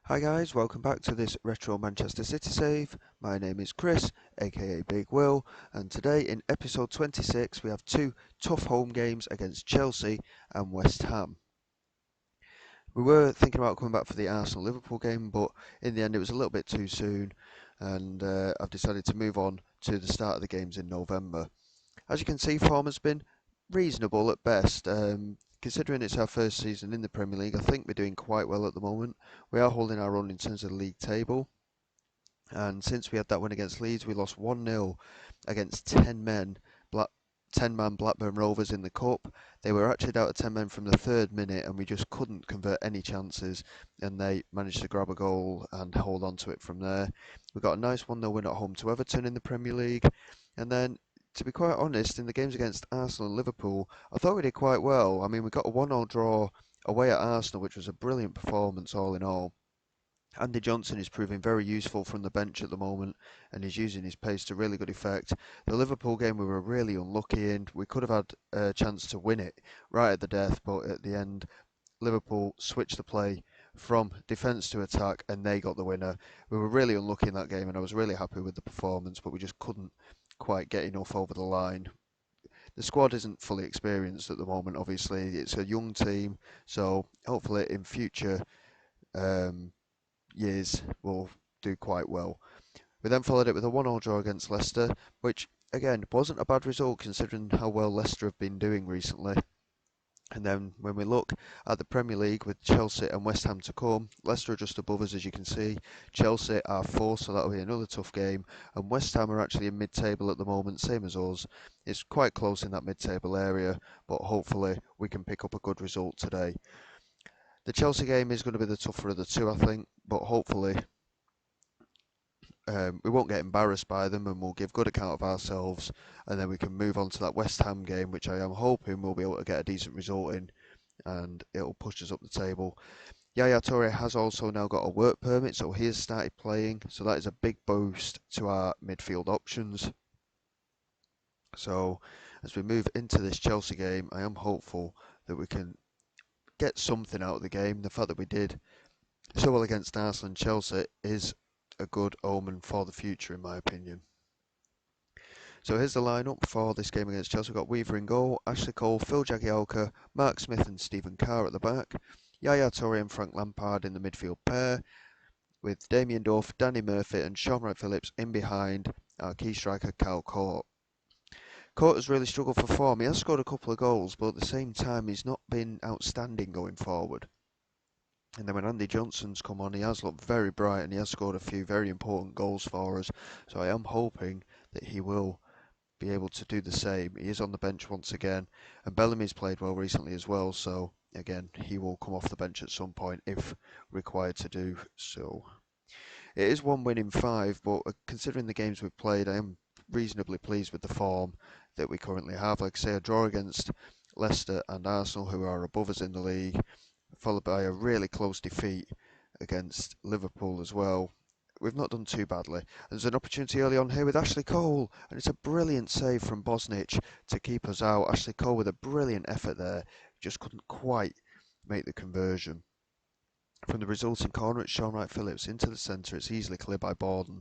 Hi guys, welcome back to this Retro Manchester City save. My name is Chris, aka Big Will, and today in episode 26 we have two tough home games against Chelsea and West Ham. We were thinking about coming back for the Arsenal-Liverpool game, but in the end it was a little bit too soon, and I've decided to move on to the start of the games in November. As you can see, form has been reasonable at best. Considering it's our first season in the Premier League, I think we're doing quite well at the moment. We are holding our own in terms of the league table. And since we had that win against Leeds, we lost 1-0 against 10 men, 10-man Blackburn Rovers in the Cup. They were actually down to 10 men from the third minute, and we just couldn't convert any chances. And they managed to grab a goal and hold on to it from there. We got a nice 1-0 win at home to Everton in the Premier League. And then, to be quite honest, in the games against Arsenal and Liverpool, I thought we did quite well. I mean, we got a 1-0 draw away at Arsenal, which was a brilliant performance all in all. Andy Johnson is proving very useful from the bench at the moment, and he's using his pace to really good effect. The Liverpool game we were really unlucky in. We could have had a chance to win it right at the death, but at the end, Liverpool switched the play from defence to attack, and they got the winner. We were really unlucky in that game, and I was really happy with the performance, but we just couldn't quite get enough over the line. The squad isn't fully experienced at the moment, obviously. It's a young team, so hopefully in future um, years will do quite well. We then followed it with a 1-1 draw against Leicester, which again wasn't a bad result considering how well Leicester have been doing recently. And then when we look at the Premier League with Chelsea and West Ham to come, Leicester are just above us as you can see. Chelsea are fourth, so that'll be another tough game. And West Ham are actually in mid-table at the moment, same as us. It's quite close in that mid-table area, but hopefully we can pick up a good result today. The Chelsea game is going to be the tougher of the two, I think, but hopefully we won't get embarrassed by them and we'll give good account of ourselves, and then we can move on to that West Ham game, which I am hoping we'll be able to get a decent result in, and it'll push us up the table. Yaya Toure has also now got a work permit, so he has started playing, so that is a big boost to our midfield options. So as we move into this Chelsea game, I am hopeful that we can get something out of the game. The fact that we did so well against Arsenal and Chelsea is a good omen for the future, in my opinion. So here's the lineup for this game against Chelsea. We've got Weaver in goal, Ashley Cole, Phil Jagielka, Mark Smith and Stephen Carr at the back, Yaya Toure and Frank Lampard in the midfield pair, with Damien Duff, Danny Murphy and Shaun Wright-Phillips in behind our key striker Kyle Court. Court has really struggled for form. He has scored a couple of goals, but at the same time he's not been outstanding going forward. And then when Andy Johnson's come on, he has looked very bright and he has scored a few very important goals for us. So I am hoping that he will be able to do the same. He is on the bench once again, and Bellamy's played well recently as well, so again, he will come off the bench at some point if required to do so. It is one win in five, but considering the games we've played, I am reasonably pleased with the form that we currently have. Like I say, a draw against Leicester and Arsenal, who are above us in the league, followed by a really close defeat against Liverpool as well. We've not done too badly. There's an opportunity early on here with Ashley Cole, and it's a brilliant save from Bosnich to keep us out. Ashley Cole with a brilliant effort there, just couldn't quite make the conversion. From the resulting corner, it's Shaun Wright-Phillips into the centre. It's easily cleared by Borden,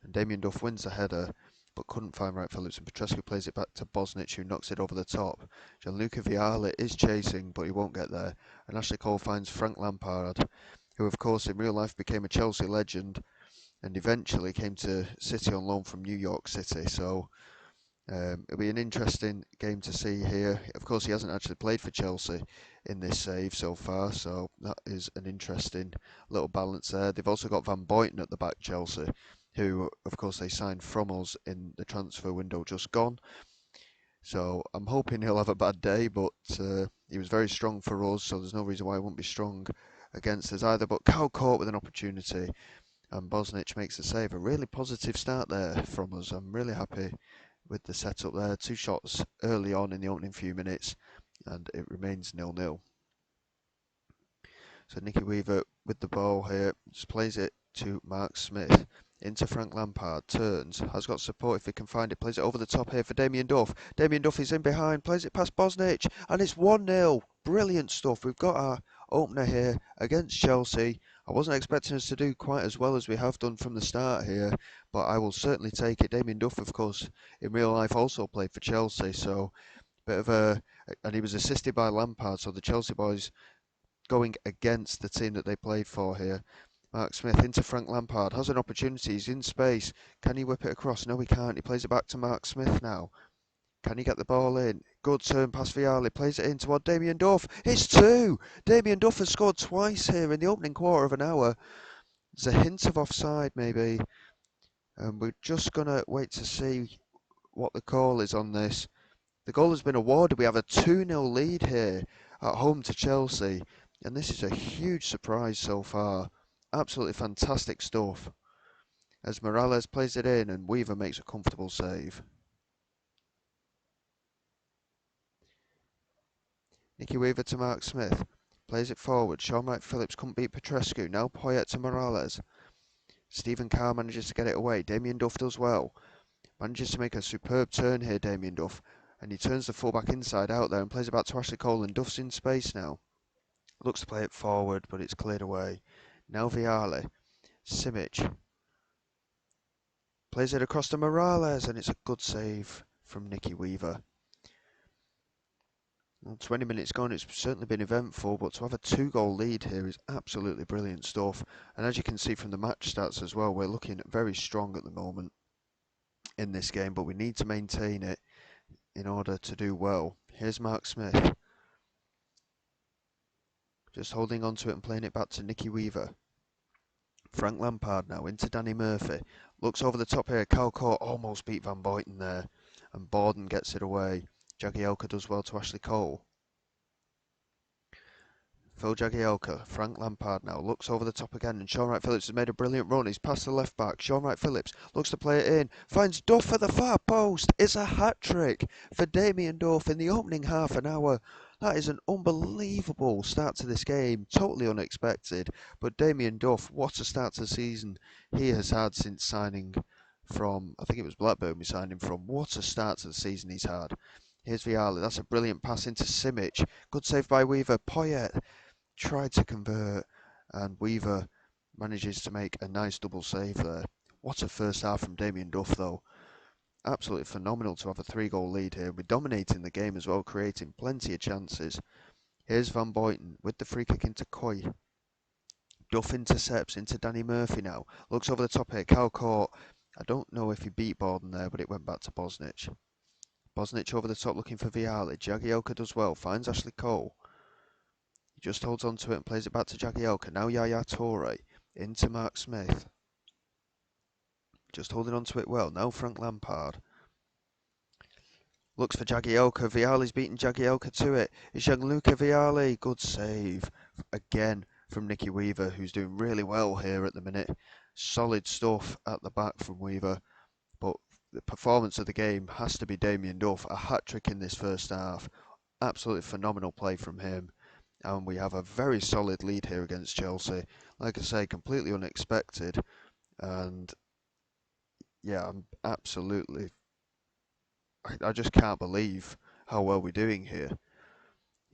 and Damien Duff wins the header, but couldn't find Wright-Phillips, and Petrescu plays it back to Bosnich, who knocks it over the top. Gianluca Vialli is chasing, but he won't get there, and Ashley Cole finds Frank Lampard, who of course in real life became a Chelsea legend, and eventually came to City on loan from New York City. So it'll be an interesting game to see here. Of course, he hasn't actually played for Chelsea in this save so far, so that is an interesting little balance there. They've also got Van Boyten at the back, Chelsea, who, of course, they signed from us in the transfer window just gone. So I'm hoping he'll have a bad day, but he was very strong for us, so there's no reason why he won't be strong against us either. But Cal caught with an opportunity, and Bosnich makes the save. A really positive start there from us. I'm really happy with the setup there. Two shots early on in the opening few minutes, and it remains 0-0. So Nicky Weaver with the ball here, just plays it to Mark Smith. Into Frank Lampard, turns, has got support if he can find it, plays it over the top here for Damien Duff. Damien Duff is in behind, plays it past Bosnich, and it's 1-0. Brilliant stuff. We've got our opener here against Chelsea, I wasn't expecting us to do quite as well as we have done from the start here, but I will certainly take it. Damien Duff, of course, in real life also played for Chelsea, so bit of and he was assisted by Lampard, so the Chelsea boys going against the team that they played for here. Mark Smith into Frank Lampard, has an opportunity, he's in space. Can he whip it across? No, he can't. He plays it back to Mark Smith now. Can he get the ball in? Good turn past Vialli, plays it in toward Damien Duff. It's two! Damien Duff has scored twice here in the opening quarter of an hour. There's a hint of offside maybe, and we're just going to wait to see what the call is on this. The goal has been awarded. We have a 2-0 lead here at home to Chelsea, and this is a huge surprise so far. Absolutely fantastic stuff. As Morales plays it in and Weaver makes a comfortable save. Nicky Weaver to Mark Smith. Plays it forward. Shaun Wright-Phillips couldn't beat Petrescu. Now Poyet to Morales. Stephen Carr manages to get it away. Damien Duff does well. Manages to make a superb turn here, Damien Duff. And he turns the fullback inside out there and plays it back to Ashley Cole, and Duff's in space now. Looks to play it forward, but it's cleared away. Now Vialli. Simic. Plays it across to Morales, and it's a good save from Nicky Weaver. Well, 20 minutes gone, it's certainly been eventful, but to have a 2-goal lead here is absolutely brilliant stuff. And as you can see from the match stats as well, we're looking very strong at the moment in this game, but we need to maintain it in order to do well. Here's Mark Smith. Just holding on to it and playing it back to Nicky Weaver. Frank Lampard now into Danny Murphy. Looks over the top here. Cal Court almost beat Van Boyten there. And Borden gets it away. Jagielka does well to Ashley Cole. Phil Jagielka, Frank Lampard now looks over the top again, and Shaun Wright-Phillips has made a brilliant run. He's past the left back. Shaun Wright-Phillips looks to play it in, finds Duff at the far post. It's a hat-trick for Damien Duff in the opening half an hour. That is an unbelievable start to this game, totally unexpected. But Damien Duff, what a start to the season he has had since signing from, I think it was Blackburn we signed him from. What a start to the season he's had. Here's Vialli, that's a brilliant pass into Simic. Good save by Weaver. Poyet tried to convert, and Weaver manages to make a nice double save there. What a first half from Damien Duff though. Absolutely phenomenal to have a 3-goal lead here. We're dominating the game as well, creating plenty of chances. Here's Van Boyten with the free kick into Coy. Duff intercepts into Danny Murphy now. Looks over the top here. Cal Court. I don't know if he beat Borden there, but it went back to Bosnich. Bosnich over the top looking for Vialli. Jagielka does well. Finds Ashley Cole. Just holds on to it and plays it back to Jagielka. Now Yaya Toure into Mark Smith. Just holding on to it well. Now Frank Lampard. Looks for Jagielka. Vialli's beaten Jagielka to it. It's Gianluca Vialli. Good save. Again from Nicky Weaver, who's doing really well here at the minute. Solid stuff at the back from Weaver. But the performance of the game has to be Damien Duff. A hat-trick in this first half. Absolutely phenomenal play from him. And we have a very solid lead here against Chelsea. Like I say, completely unexpected. And yeah, I'm absolutely... I just can't believe how well we're doing here.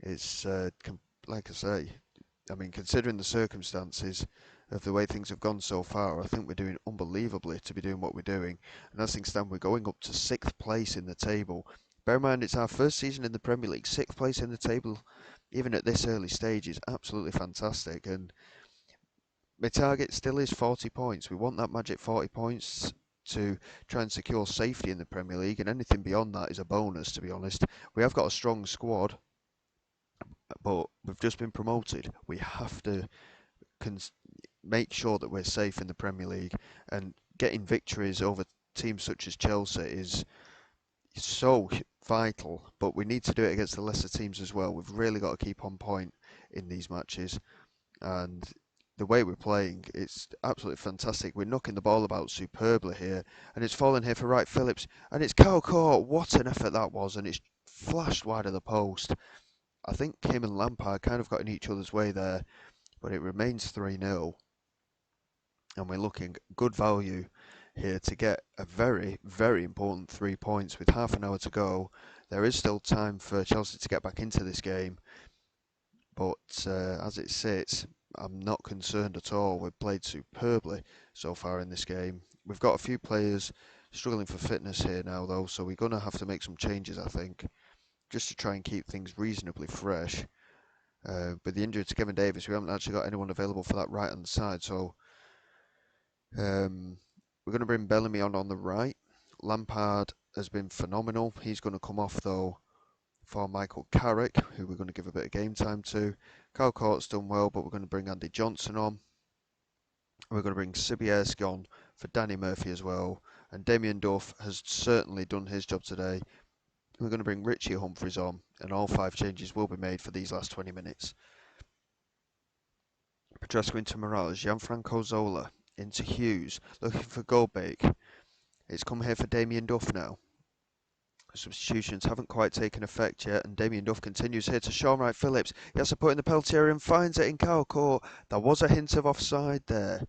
It's, like I say, I mean, considering the circumstances of the way things have gone so far, I think we're doing unbelievably to be doing what we're doing. And as things stand, we're going up to 6th place in the table. Bear in mind, it's our first season in the Premier League. 6th place in the table, even at this early stage, is absolutely fantastic. And my target still is 40 points. We want that magic 40 points to try and secure safety in the Premier League, and anything beyond that is a bonus, to be honest. We have got a strong squad, but we've just been promoted. We have to make sure that we're safe in the Premier League, and getting victories over teams such as Chelsea is so vital, but we need to do it against the lesser teams as well. We've really got to keep on point in these matches, and the way we're playing, it's absolutely fantastic. We're knocking the ball about superbly here, and it's fallen here for Wright-Phillips, and it's Cal Court. What an effort that was, and it's flashed wide of the post. I think him and Lampard kind of got in each other's way there, but it remains 3-0, and we're looking good value here to get a very, very important 3 points with half an hour to go. There is still time for Chelsea to get back into this game, but as it sits, I'm not concerned at all. We've played superbly so far in this game. We've got a few players struggling for fitness here now, though, so we're going to have to make some changes, I think, just to try and keep things reasonably fresh. With the injury to Kevin Davis, we haven't actually got anyone available for that right-hand side, so we're going to bring Bellamy on the right. Lampard has been phenomenal. He's going to come off, though, for Michael Carrick, who we're going to give a bit of game time to. Kyle Court's done well, but we're going to bring Andy Johnson on. We're going to bring Sibierski on for Danny Murphy as well. And Damien Duff has certainly done his job today. We're going to bring Richie Humphries on, and all 5 changes will be made for these last 20 minutes. Petrescu into Morales, Gianfranco Zola into Hughes, looking for Goldbeck. It's come here for Damien Duff now. Substitutions haven't quite taken effect yet, and Damien Duff continues here to Sean Wright Phillips. He has to put in the penalty area and finds it in Kyle Court. There was a hint of offside there.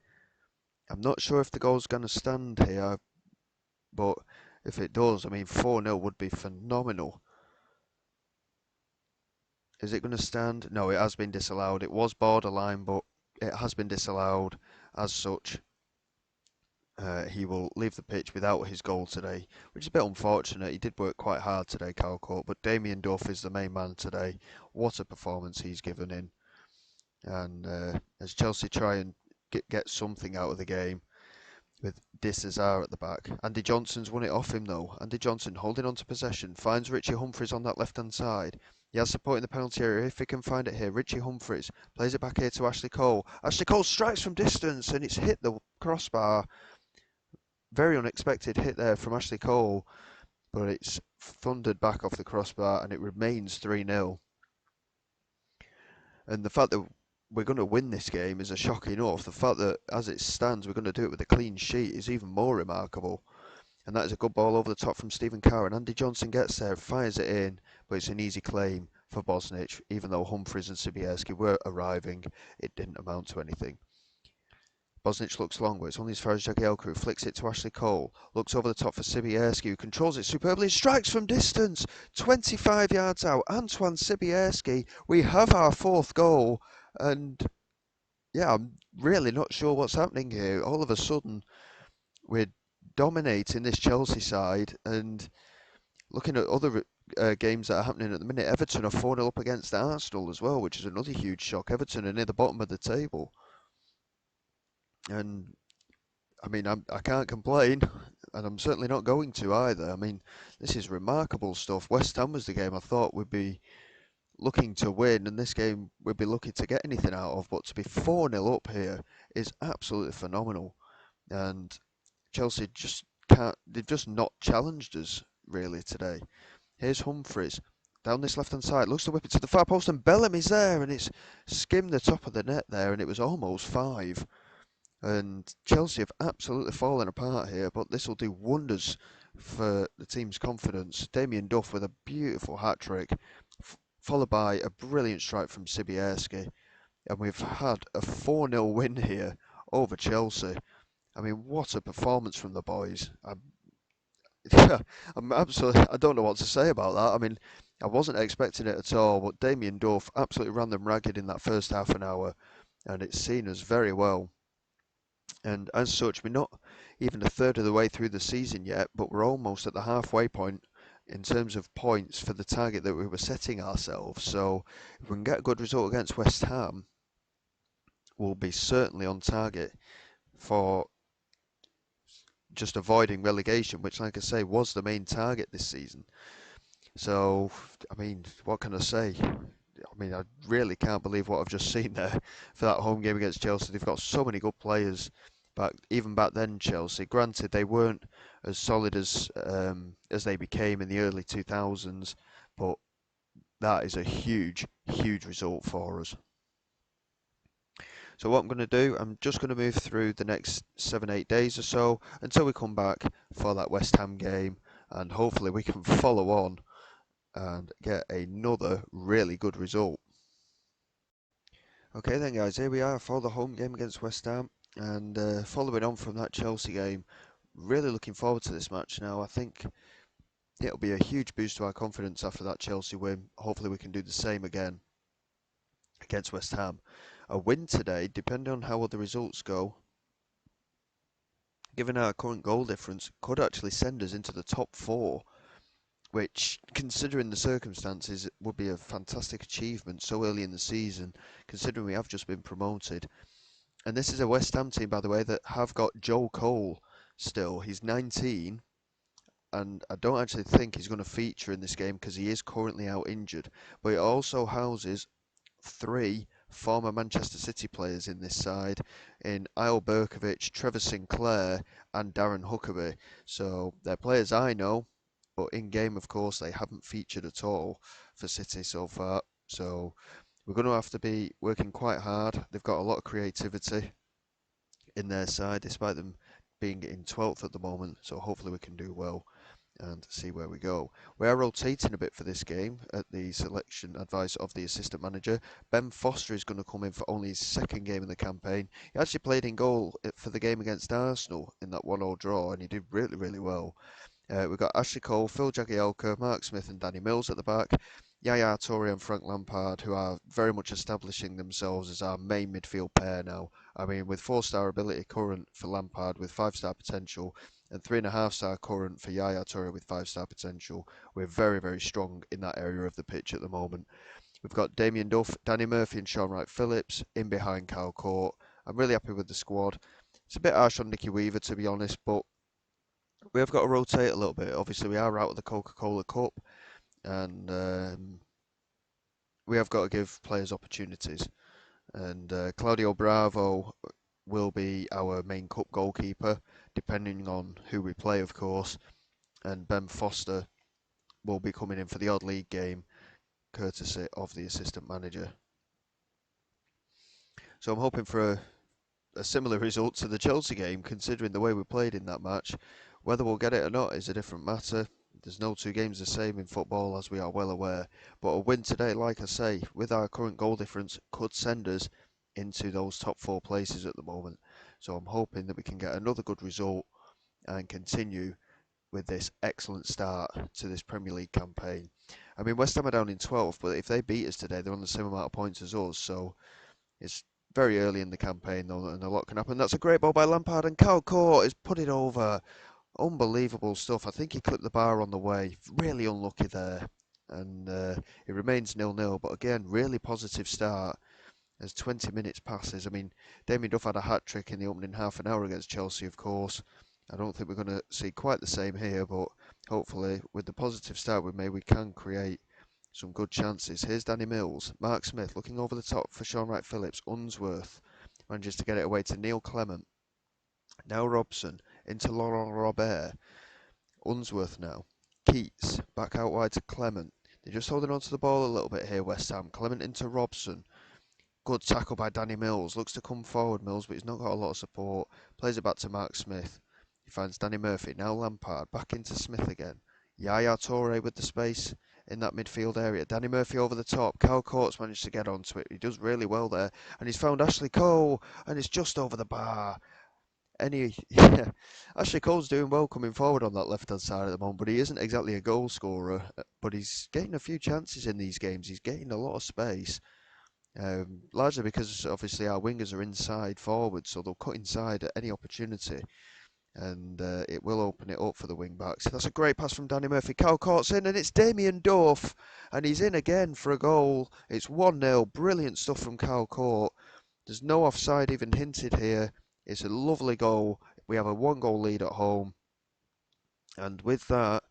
I'm not sure if the goal's going to stand here, but if it does, I mean, 4-0 would be phenomenal. Is it going to stand? No, it has been disallowed. It was borderline, but it has been disallowed. As such, he will leave the pitch without his goal today, which is a bit unfortunate. He did work quite hard today, Kyle Court, but Damien Duff is the main man today. What a performance he's given in. And as Chelsea try and get something out of the game, with Disazar at the back. Andy Johnson's won it off him though. Andy Johnson holding on to possession, finds Richie Humphries on that left-hand side. He has support in the penalty area if he can find it here. Richie Humphries plays it back here to Ashley Cole. Ashley Cole strikes from distance and it's hit the crossbar. Very unexpected hit there from Ashley Cole, but it's thundered back off the crossbar and it remains 3-0. And the fact that we're going to win this game is a shock enough. The fact that, as it stands, we're going to do it with a clean sheet is even more remarkable. And that is a good ball over the top from Stephen Carr. And Andy Johnson gets there, fires it in, but it's an easy claim for Bosnich. Even though Humphries and Sibierski were arriving, it didn't amount to anything. Bosnich looks long, but it's only as far as Jagielka, who flicks it to Ashley Cole. Looks over the top for Sibierski, who controls it superbly and strikes from distance. 25 yards out. Antoine Sibierski. We have our 4th goal. And yeah, I'm really not sure what's happening here. All of a sudden, we're dominating this Chelsea side, and looking at other games that are happening at the minute, Everton are 4-0 up against Arsenal as well, which is another huge shock. Everton are near the bottom of the table. And, I mean, I can't complain, and I'm certainly not going to either. I mean, this is remarkable stuff. West Ham was the game I thought would be looking to win, and this game we'd be lucky to get anything out of, but to be 4-0 up here is absolutely phenomenal. And Chelsea just can't, they've just not challenged us really today. Here's Humphries down this left hand side, looks to whip it to the far post, and Bellamy's there, and it's skimmed the top of the net there, and it was almost 5. And Chelsea have absolutely fallen apart here, but this will do wonders for the team's confidence. Damien Duff with a beautiful hat trick, followed by a brilliant strike from Sibierski, and we've had a 4-0 win here over Chelsea. I mean, what a performance from the boys. I'm absolutely, I don't know what to say about that. I mean, I wasn't expecting it at all, but Damien Duff absolutely ran them ragged in that first half an hour, and it's seen us very well. And as such, we're not even a third of the way through the season yet, but we're almost at the halfway point in terms of points for the target that we were setting ourselves. So if we can get a good result against West Ham, we'll be certainly on target for just avoiding relegation, which, like I say, was the main target this season. So, I mean, what can I say? I mean, I really can't believe what I've just seen there for that home game against Chelsea. They've got so many good players, but even back then, Chelsea. Granted, they weren't as solid as they became in the early 2000s, but that is a huge, huge result for us. So what I'm going to do, I'm just going to move through the next 7-8 days or so until we come back for that West Ham game, and hopefully we can follow on and get another really good result. Okay then guys, here we are for the home game against West Ham, and following on from that Chelsea game, really looking forward to this match now. I think it'll be a huge boost to our confidence after that Chelsea win. Hopefully we can do the same again against West Ham. A win today, depending on how other results go, given our current goal difference, could actually send us into the top four, which, considering the circumstances, would be a fantastic achievement so early in the season, considering we have just been promoted. And this is a West Ham team, by the way, that have got Joe Cole still. He's 19, and I don't actually think he's going to feature in this game because he is currently out injured. But it also houses three former Manchester City players in this side, in Isle Berkovic, Trevor Sinclair, and Darren Huckabee. So they're players I know, but in game, of course, they haven't featured at all for City so far. So we're going to have to be working quite hard. They've got a lot of creativity in their side, despite them being in 12th at the moment. So hopefully we can do well and see where we go. We are rotating a bit for this game at the selection advice of the assistant manager. Ben Foster is going to come in for only his second game in the campaign. He actually played in goal for the game against Arsenal in that 1-0 draw, and he did really, really well. We've got Ashley Cole, Phil Jagielka, Mark Smith and Danny Mills at the back. Yaya Toure and Frank Lampard, who are very much establishing themselves as our main midfield pair now. I mean, with 4-star ability current for Lampard with 5-star potential, and 3.5-star current for Yaya Toure with 5-star potential, we're very, very strong in that area of the pitch at the moment. We've got Damien Duff, Danny Murphy and Sean Wright-Phillips in behind Kyle Court. I'm really happy with the squad. It's a bit harsh on Nicky Weaver, to be honest, but we have got to rotate a little bit. Obviously, we are out of the Coca-Cola Cup, and we have got to give players opportunities. And Claudio Bravo will be our main cup goalkeeper, depending on who we play, of course. And Ben Foster will be coming in for the odd league game, courtesy of the assistant manager. So I'm hoping for a similar result to the Chelsea game, considering the way we played in that match. Whether we'll get it or not is a different matter. There's no two games the same in football, as we are well aware. But a win today, like I say, with our current goal difference, could send us into those top four places at the moment. So I'm hoping that we can get another good result and continue with this excellent start to this Premier League campaign. I mean, West Ham are down in 12th, but if they beat us today, they're on the same amount of points as us. So it's very early in the campaign, though, and a lot can happen. That's a great ball by Lampard, and Kyle Court has put it over. Unbelievable stuff. I think he clipped the bar on the way. Really unlucky there. And it remains 0-0. But again, really positive start as 20 minutes passes. I mean, Damien Duff had a hat-trick in the opening half an hour against Chelsea, of course. I don't think we're going to see quite the same here, but hopefully with the positive start we made, we can create some good chances. Here's Danny Mills. Mark Smith looking over the top for Sean Wright-Phillips. Unsworth manages to get it away to Neil Clement. Now Robson into Laurent Robert. Unsworth now. Keats back out wide to Clement. They're just holding on to the ball a little bit here, West Ham. Clement into Robson. Good tackle by Danny Mills. Looks to come forward, Mills, but he's not got a lot of support. Plays it back to Mark Smith. He finds Danny Murphy. Now Lampard. Back into Smith again. Yaya Toure with the space in that midfield area. Danny Murphy over the top. Kyle Court's managed to get onto it. He does really well there. And he's found Ashley Cole. And it's just over the bar. Yeah, Ashley Cole's doing well coming forward on that left-hand side at the moment, but he isn't exactly a goal scorer. But he's getting a few chances in these games. He's getting a lot of space, largely because obviously our wingers are inside forward, so they'll cut inside at any opportunity, and it will open it up for the wing-backs. That's a great pass from Danny Murphy. Kyle Court's in, and it's Damien Duff, and he's in again for a goal. It's 1-0. Brilliant stuff from Kyle Court. There's no offside even hinted here. It's a lovely goal. We have a 1-goal lead at home. And with that,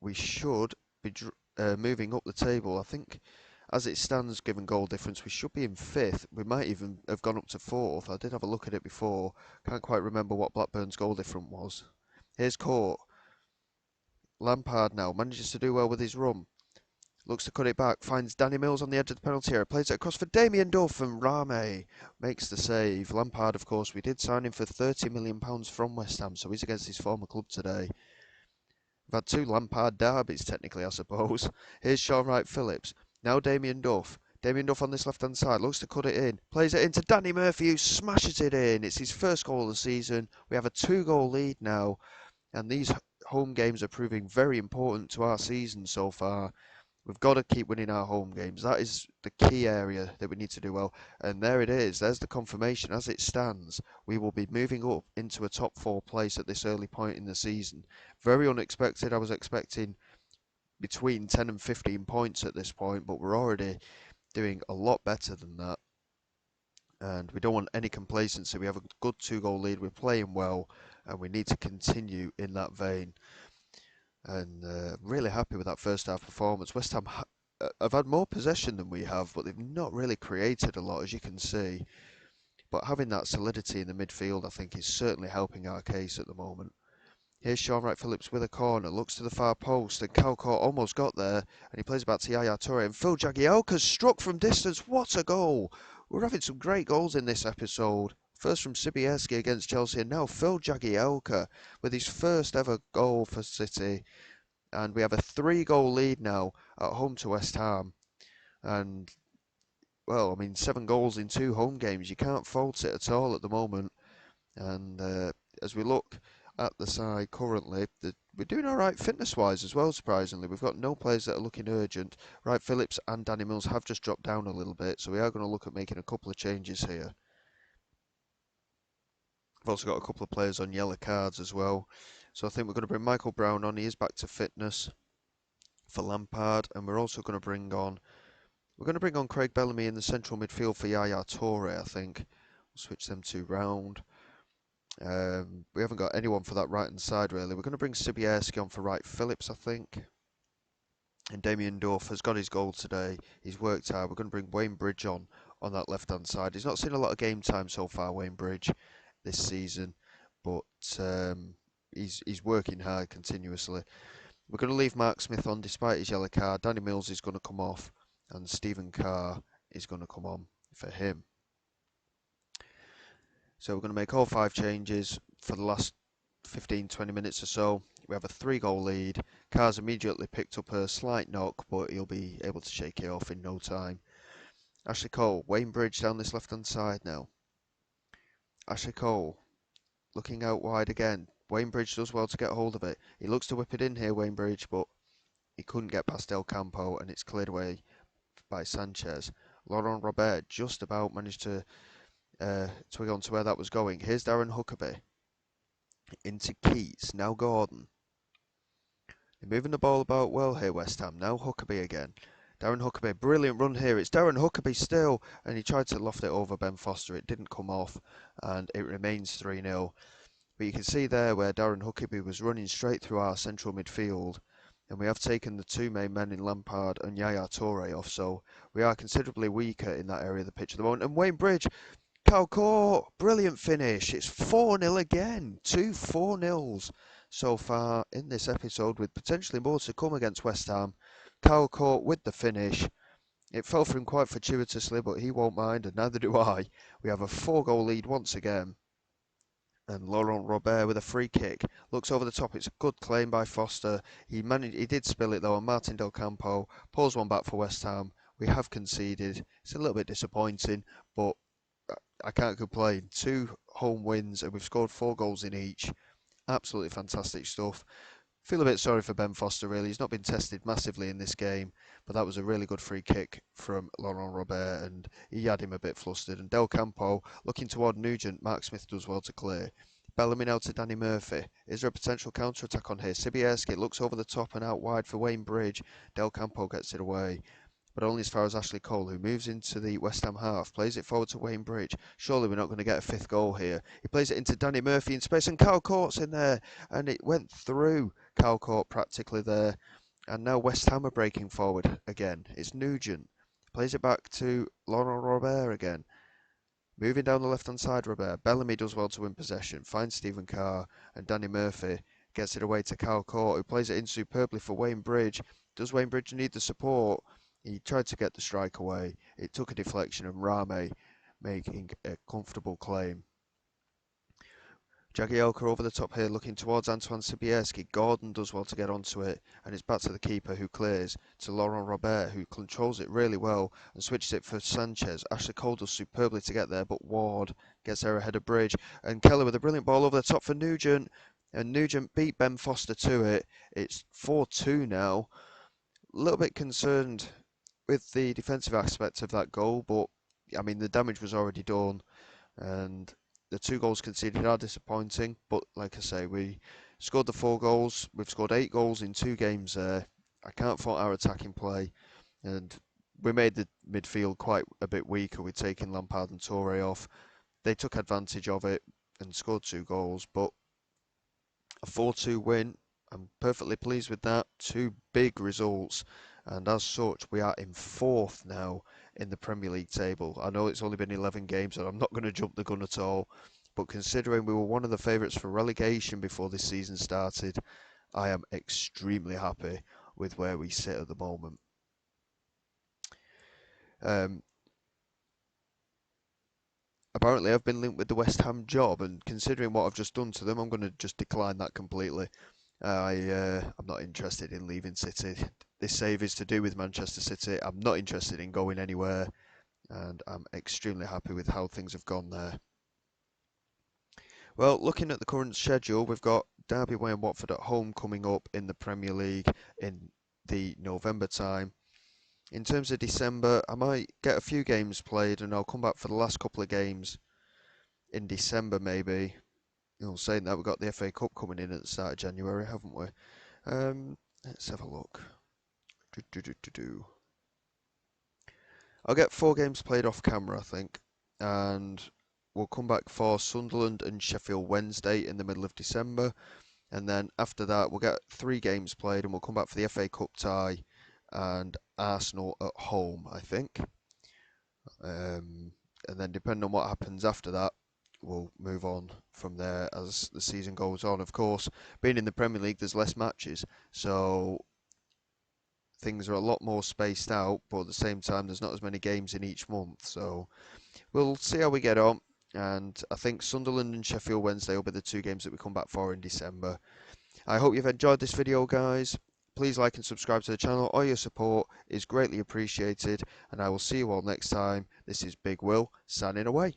we should be moving up the table. I think as it stands, given goal difference, we should be in 5th. We might even have gone up to 4th. I did have a look at it before. Can't quite remember what Blackburn's goal difference was. Here's Court. Lampard now manages to do well with his run. Looks to cut it back, finds Danny Mills on the edge of the penalty area, plays it across for Damien Duff, and Rame makes the save. Lampard, of course, we did sign him for £30 million from West Ham, so he's against his former club today. We've had 2 Lampard derbies, technically, I suppose. Here's Sean Wright-Phillips. Now Damien Duff. Damien Duff on this left-hand side, looks to cut it in, plays it into Danny Murphy, who smashes it in. It's his first goal of the season. We have a 2-goal lead now, and these home games are proving very important to our season so far. We've got to keep winning our home games. That is the key area that we need to do well. And there it is. There's the confirmation. As it stands, we will be moving up into a top 4 place at this early point in the season. Very unexpected. I was expecting between 10 and 15 points at this point, but we're already doing a lot better than that. And we don't want any complacency. We have a good 2-goal lead. We're playing well, and we need to continue in that vein. And really happy with that first half performance. West Ham have had more possession than we have, but they've not really created a lot, as you can see. But having that solidity in the midfield, I think, is certainly helping our case at the moment. Here's Shaun Wright-Phillips with a corner, looks to the far post, and Calcourt almost got there, and he plays back to Yaya Toure, and Phil Jagielka's struck from distance. What a goal! We're having some great goals in this episode. First from Sibierski against Chelsea, and now Phil Jagielka with his first ever goal for City. And we have a 3-goal lead now at home to West Ham. And, well, I mean, 7 goals in 2 home games. You can't fault it at all at the moment. And as we look at the side currently, we're doing all right fitness-wise as well, surprisingly. We've got no players that are looking urgent. Wright-Phillips and Danny Mills have just dropped down a little bit, so we are going to look at making a couple of changes here. We've also got a couple of players on yellow cards as well. So I think we're going to bring Michael Brown on. He is back to fitness for Lampard, and we're also going to bring on Craig Bellamy in the central midfield for Yaya Toure, I think. We'll switch them two round. We haven't got anyone for that right hand side really. We're going to bring Sibierski on for Wright-Phillips, I think. And Damien Duff has got his goal today. He's worked hard. We're going to bring Wayne Bridge on that left hand side. He's not seen a lot of game time so far, Wayne Bridge, this season, but he's working hard continuously. We're going to leave Mark Smith on despite his yellow card. Danny Mills is going to come off, and Stephen Carr is going to come on for him. So we're going to make all 5 changes for the last 15-20 minutes or so. We have a 3-goal lead. Carr's immediately picked up a slight knock, but he'll be able to shake it off in no time. Ashley Cole, Wayne Bridge down this left-hand side now. Ashley Cole looking out wide again. Wayne Bridge does well to get hold of it. He looks to whip it in here, Wayne Bridge, but he couldn't get past Del Campo, and it's cleared away by Sanchez. Laurent Robert just about managed to twig on to where that was going. Here's Darren Huckerby into Keats, now Gordon. They're moving the ball about well here, West Ham. Now Huckerby again. Darren Huckerby, brilliant run here. It's Darren Huckerby still, and he tried to loft it over Ben Foster. It didn't come off, and it remains 3-0. But you can see there where Darren Huckerby was running straight through our central midfield, and we have taken the 2 main men in Lampard and Yaya Toure off, so we are considerably weaker in that area of the pitch at the moment. And Wayne Bridge, Calcourt, brilliant finish. It's 4-0 again. 2 4-0s so far in this episode, with potentially more to come against West Ham. Calcourt with the finish. It fell for him quite fortuitously, but he won't mind, and neither do I. We have a 4-goal lead once again. And Laurent Robert with a free kick. Looks over the top. It's a good claim by Foster. He did spill it though, and Martin Del Campo pulls one back for West Ham. We have conceded. It's a little bit disappointing, but I can't complain. 2 home wins, and we've scored 4 goals in each. Absolutely fantastic stuff. Feel a bit sorry for Ben Foster, really. He's not been tested massively in this game, but that was a really good free kick from Laurent Robert, and he had him a bit flustered. And Del Campo looking toward Nugent. Mark Smith does well to clear. Bellamy now to Danny Murphy. Is there a potential counter-attack on here? Sibierski looks over the top and out wide for Wayne Bridge. Del Campo gets it away, but only as far as Ashley Cole, who moves into the West Ham half, plays it forward to Wayne Bridge. Surely we're not going to get a 5th goal here. He plays it into Danny Murphy in space, and Calcourt's in there, and it went through Calcourt practically there. And now West Ham are breaking forward again. It's Nugent. Plays it back to Laurent Robert again. Moving down the left-hand side, Robert. Bellamy does well to win possession. Finds Stephen Carr, and Danny Murphy gets it away to Calcourt, who plays it in superbly for Wayne Bridge. Does Wayne Bridge need the support? He tried to get the strike away. It took a deflection, and Rame making a comfortable claim. Jagielka over the top here, looking towards Antoine Sibierski. Gordon does well to get onto it, and it's back to the keeper, who clears to Laurent Robert, who controls it really well and switches it for Sanchez. Ashley Cole does superbly to get there, but Ward gets there ahead of Bridge, and Keller with a brilliant ball over the top for Nugent, and Nugent beat Ben Foster to it. It's 4-2 now. little bit concerned with the defensive aspect of that goal, but I mean the damage was already done, and the 2 goals conceded are disappointing. But like I say, we scored the 4 goals. We've scored 8 goals in 2 games there. I can't fault our attacking play, and we made the midfield quite a bit weaker with taking Lampard and Toure off. They took advantage of it and scored 2 goals, but a 4-2 win. I'm perfectly pleased with that. 2 big results, and as such, we are in 4th now in the Premier League table. I know it's only been 11 games, and I'm not going to jump the gun at all, but considering we were one of the favourites for relegation before this season started, I am extremely happy with where we sit at the moment. Um, Apparently, I've been linked with the West Ham job, and considering what I've just done to them, I'm going to just decline that completely. I'm not interested in leaving City. This save is to do with Manchester City. I'm not interested in going anywhere, and I'm extremely happy with how things have gone there. Well, looking at the current schedule, we've got Derby Way and Watford at home coming up in the Premier League in the November time. In terms of December, I might get a few games played, and I'll come back for the last couple of games in December, maybe. Saying that, we've got the FA Cup coming in at the start of January, haven't we? Let's have a look. Do, do, do, do, do. I'll get 4 games played off camera, I think, and we'll come back for Sunderland and Sheffield Wednesday in the middle of December, and then after that we'll get 3 games played, and we'll come back for the FA Cup tie and Arsenal at home, I think. And then depending on what happens after that, we'll move on from there as the season goes on. Of course, being in the Premier League, there's less matches, so things are a lot more spaced out, but at the same time, there's not as many games in each month. So we'll see how we get on. And I think Sunderland and Sheffield Wednesday will be the 2 games that we come back for in December. I hope you've enjoyed this video, guys. Please like and subscribe to the channel. All your support is greatly appreciated, and I will see you all next time. This is Big Will, signing away.